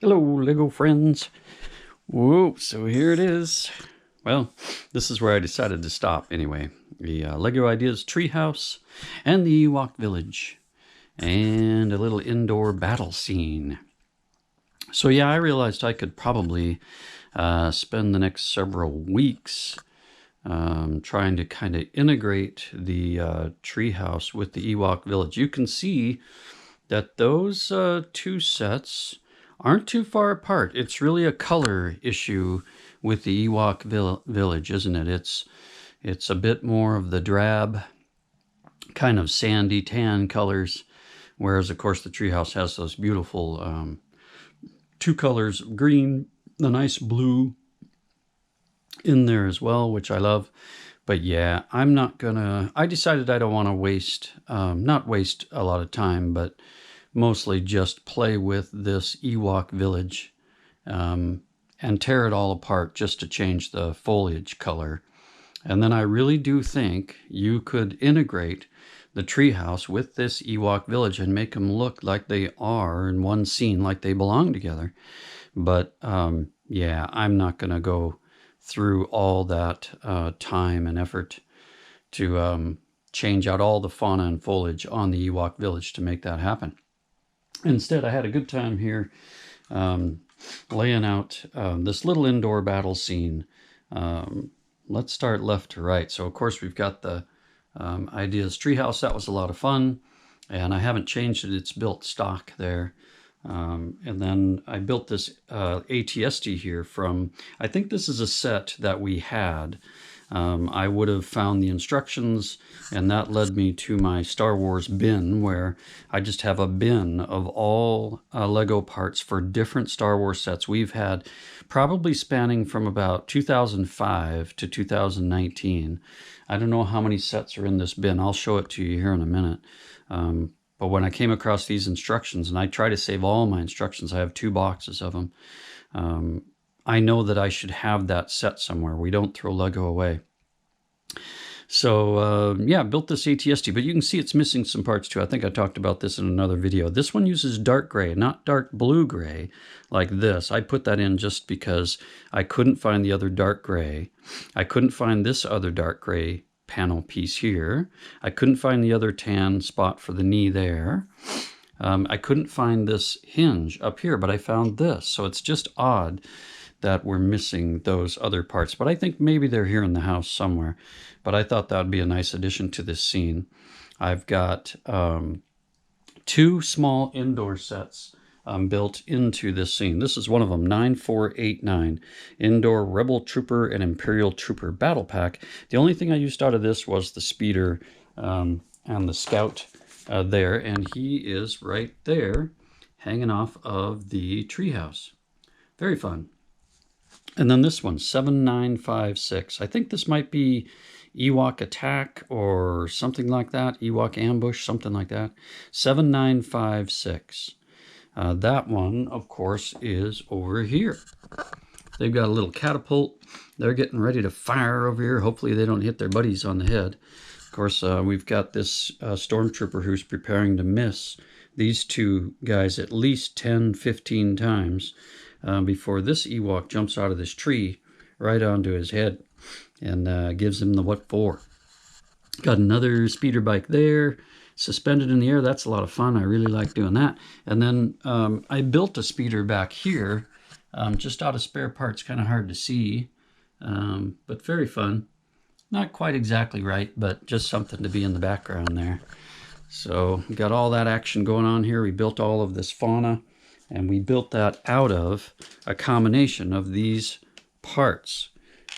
Hello, Lego friends. Whoa, so here it is. Well, this is where I decided to stop anyway. The Lego Ideas Treehouse and the Ewok Village and a little indoor battle scene. So yeah, I realized I could probably spend the next several weeks trying to kind of integrate the treehouse with the Ewok Village. You can see that those two sets aren't too far apart. It's really a color issue with the Ewok Village, isn't it? It's a bit more of the drab, kind of sandy tan colors, whereas of course the treehouse has those beautiful two colors of green, the nice blue in there as well, which I love. But yeah, I decided I don't want to not waste a lot of time, but mostly just play with this Ewok Village and tear it all apart just to change the foliage color. And then I really do think you could integrate the treehouse with this Ewok Village and make them look like they are in one scene, like they belong together. But yeah, I'm not going to go through all that time and effort to change out all the fauna and foliage on the Ewok Village to make that happen. Instead, I had a good time here laying out this little indoor battle scene. Let's start left to right. So, of course, we've got the Ideas Treehouse. That was a lot of fun. And I haven't changed it. It's built stock there. And then I built this ATST here from, I think this is a set that we had. I would have found the instructions, and that led me to my Star Wars bin, where I just have a bin of all Lego parts for different Star Wars sets we've had, probably spanning from about 2005 to 2019. I don't know how many sets are in this bin. I'll show it to you here in a minute. But when I came across these instructions, and I try to save all my instructions, I have 2 boxes of them. I know that I should have that set somewhere. We don't throw Lego away. So yeah, built this ATST, but you can see it's missing some parts too. I think I talked about this in another video. This one uses dark gray, not dark blue gray like this. I put that in just because I couldn't find the other dark gray. I couldn't find this other dark gray panel piece here. I couldn't find the other tan spot for the knee there. I couldn't find this hinge up here, but I found this. So it's just odd that we're missing those other parts. But I think maybe they're here in the house somewhere. But I thought that would be a nice addition to this scene. I've got 2 small indoor sets built into this scene. This is one of them, 9489, Indoor Rebel Trooper and Imperial Trooper Battle Pack. The only thing I used out of this was the speeder and the scout there, and he is right there hanging off of the treehouse. Very fun. And then this one, 7956. I think this might be Ewok Attack or something like that. Ewok Ambush, something like that. 7956. That one, of course, is over here. They've got a little catapult. They're getting ready to fire over here. Hopefully they don't hit their buddies on the head. Of course, we've got this stormtrooper who's preparing to miss these 2 guys at least 10, 15 times before this Ewok jumps out of this tree right onto his head and gives him the what for. Got another speeder bike there, suspended in the air. That's a lot of fun. I really like doing that. And then I built a speeder back here just out of spare parts. Kind of hard to see, but very fun. Not quite exactly right, but just something to be in the background there. So we got all that action going on here. We built all of this fauna, and we built that out of a combination of these parts.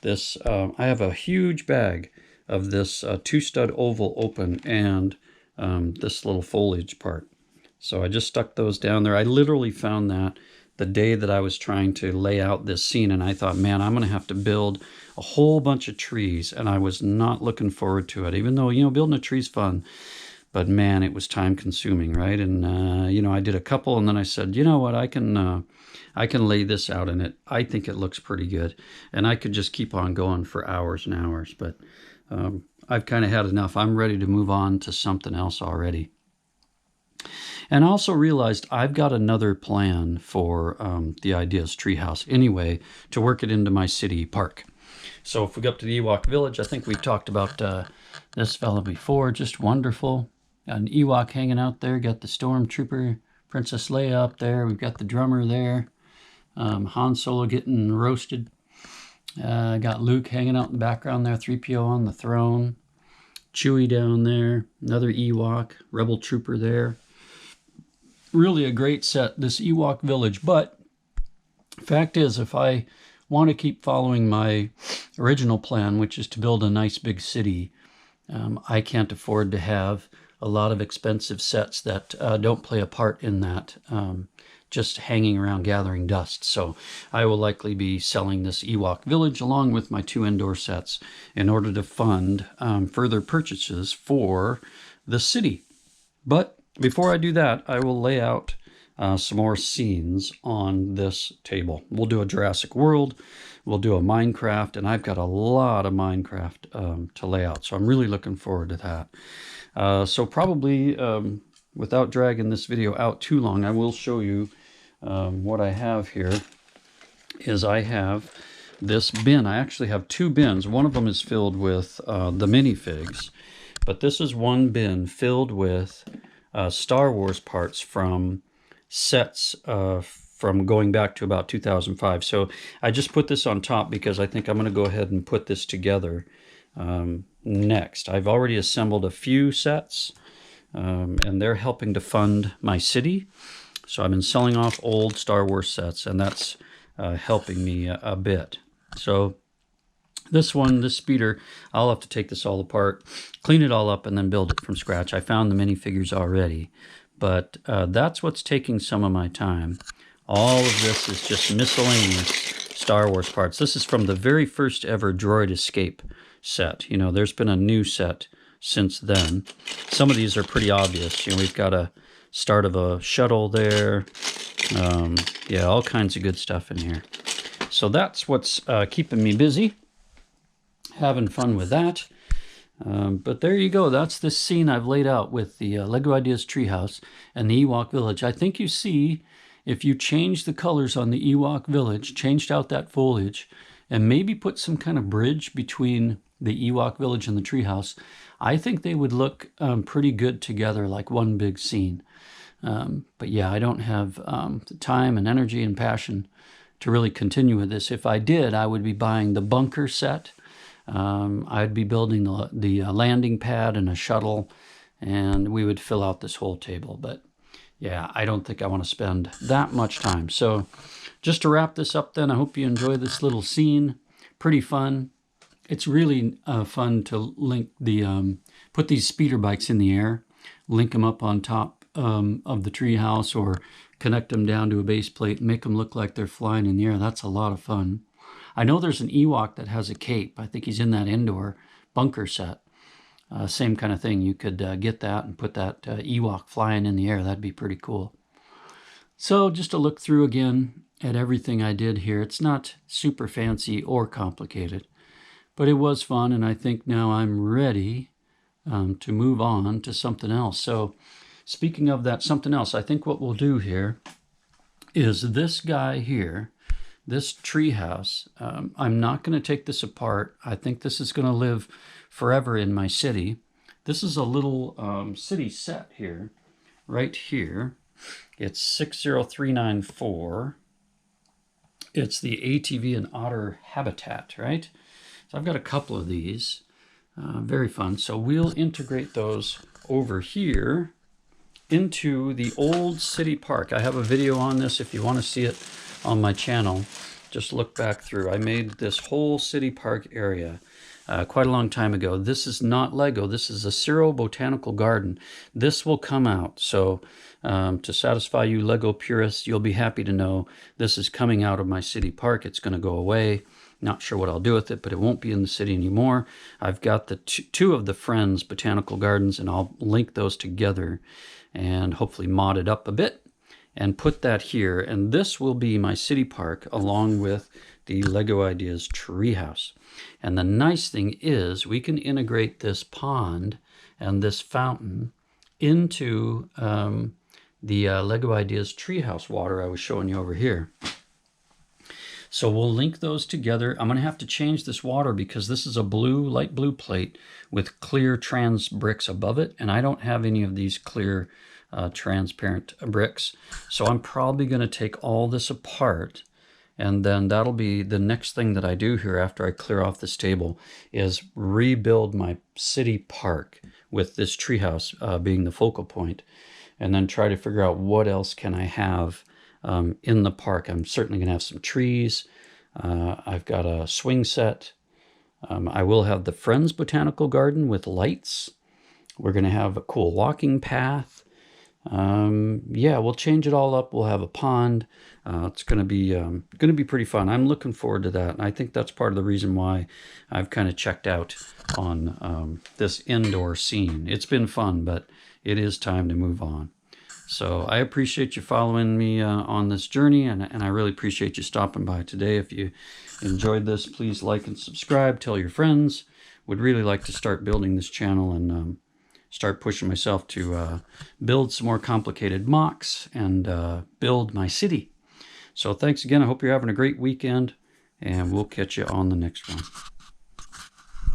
This I have a huge bag of this 2-stud oval open and this little foliage part. So I just stuck those down there. I literally found that the day that I was trying to lay out this scene, and I thought, man, I'm going to have to build a whole bunch of trees, and I was not looking forward to it, even though, you know, building a tree's fun. But man, it was time consuming, right? And you know, I did a couple, and then I said, you know what, I can lay this out, and I think it looks pretty good, and I could just keep on going for hours and hours. But I've kind of had enough. I'm ready to move on to something else already. And I also realized I've got another plan for the Ideas Treehouse anyway, to work it into my city park. So if we go up to the Ewok Village, I think we've talked about this fella before. Just wonderful. Got an Ewok hanging out there. Got the Stormtrooper Princess Leia up there. We've got the drummer there. Han Solo getting roasted. Got Luke hanging out in the background there. 3PO on the throne. Chewie down there. Another Ewok. Rebel Trooper there. Really a great set, this Ewok Village. But fact is, if I want to keep following my original plan, which is to build a nice big city, I can't afford to have a lot of expensive sets that don't play a part in that, just hanging around gathering dust. So I will likely be selling this Ewok Village along with my 2 Endor sets in order to fund further purchases for the city. But before I do that, I will lay out some more scenes on this table. We'll do a Jurassic World, we'll do a Minecraft, and I've got a lot of Minecraft to lay out, so I'm really looking forward to that. So probably, without dragging this video out too long, I will show you what I have here. Is I have this bin. I actually have 2 bins. One of them is filled with the minifigs, but this is one bin filled with Star Wars parts from sets from going back to about 2005. So I just put this on top because I think I'm going to go ahead and put this together next. I've already assembled a few sets, and they're helping to fund my city. So I've been selling off old Star Wars sets, and that's helping me a bit. So this one, this speeder, I'll have to take this all apart, clean it all up, and then build it from scratch. I found the minifigures already. But that's what's taking some of my time. All of this is just miscellaneous Star Wars parts. This is from the very first ever Droid Escape set. You know, there's been a new set since then. Some of these are pretty obvious. You know, we've got a start of a shuttle there. Yeah, all kinds of good stuff in here. So that's what's keeping me busy. Having fun with that. But there you go. That's the scene I've laid out with the LEGO Ideas Treehouse and the Ewok Village. I think you see, if you change the colors on the Ewok Village, changed out that foliage, and maybe put some kind of bridge between the Ewok Village and the treehouse, I think they would look pretty good together, like one big scene. But yeah, I don't have the time and energy and passion to really continue with this. If I did, I would be buying the bunker set. I'd be building the landing pad and a shuttle, and we would fill out this whole table. But yeah, I don't think I want to spend that much time. So just to wrap this up then, I hope you enjoy this little scene. Pretty fun. It's really fun to link the, put these speeder bikes in the air, link them up on top of the treehouse, or connect them down to a base plate and make them look like they're flying in the air. That's a lot of fun. I know there's an Ewok that has a cape. I think he's in that Endor bunker set. Same kind of thing. You could get that and put that Ewok flying in the air. That'd be pretty cool. So just to look through again at everything I did here. It's not super fancy or complicated, but it was fun, and I think now I'm ready to move on to something else. So speaking of that something else, I think what we'll do here is this guy here, this treehouse. I'm not going to take this apart. I think this is going to live forever in my city. This is a little city set here, right here. It's 60394. It's the ATV and otter habitat, right? So I've got a couple of these. Very fun. So we'll integrate those over here into the old city park. I have a video on this if you want to see it on my channel. Just look back through. I made this whole city park area quite a long time ago. This is not Lego. This is a Ciro Botanical Garden. This will come out. So to satisfy you Lego purists, you'll be happy to know this is coming out of my city park. It's going to go away. Not sure what I'll do with it, but it won't be in the city anymore. I've got the two of the Friends Botanical Gardens, and I'll link those together and hopefully mod it up a bit and put that here. And this will be my city park along with the LEGO Ideas Treehouse. And the nice thing is we can integrate this pond and this fountain into the Lego Ideas Treehouse water I was showing you over here. So we'll link those together. I'm going to have to change this water because this is a blue, light blue plate with clear trans bricks above it, and I don't have any of these clear transparent bricks. So I'm probably going to take all this apart, and then that'll be the next thing that I do here after I clear off this table, is rebuild my city park with this treehouse being the focal point, and then try to figure out what else can I have in the park. I'm certainly going to have some trees. I've got a swing set. I will have the Friends Botanical Garden with lights. We're going to have a cool walking path. Yeah, we'll change it all up. We'll have a pond. It's going to be pretty fun. I'm looking forward to that. And I think that's part of the reason why I've kind of checked out on this indoor scene. It's been fun, but it is time to move on. So I appreciate you following me on this journey, and I really appreciate you stopping by today. If you enjoyed this, please like and subscribe. Tell your friends. Would really like to start building this channel and start pushing myself to build some more complicated mocks and build my city. So thanks again. I hope you're having a great weekend, and we'll catch you on the next one.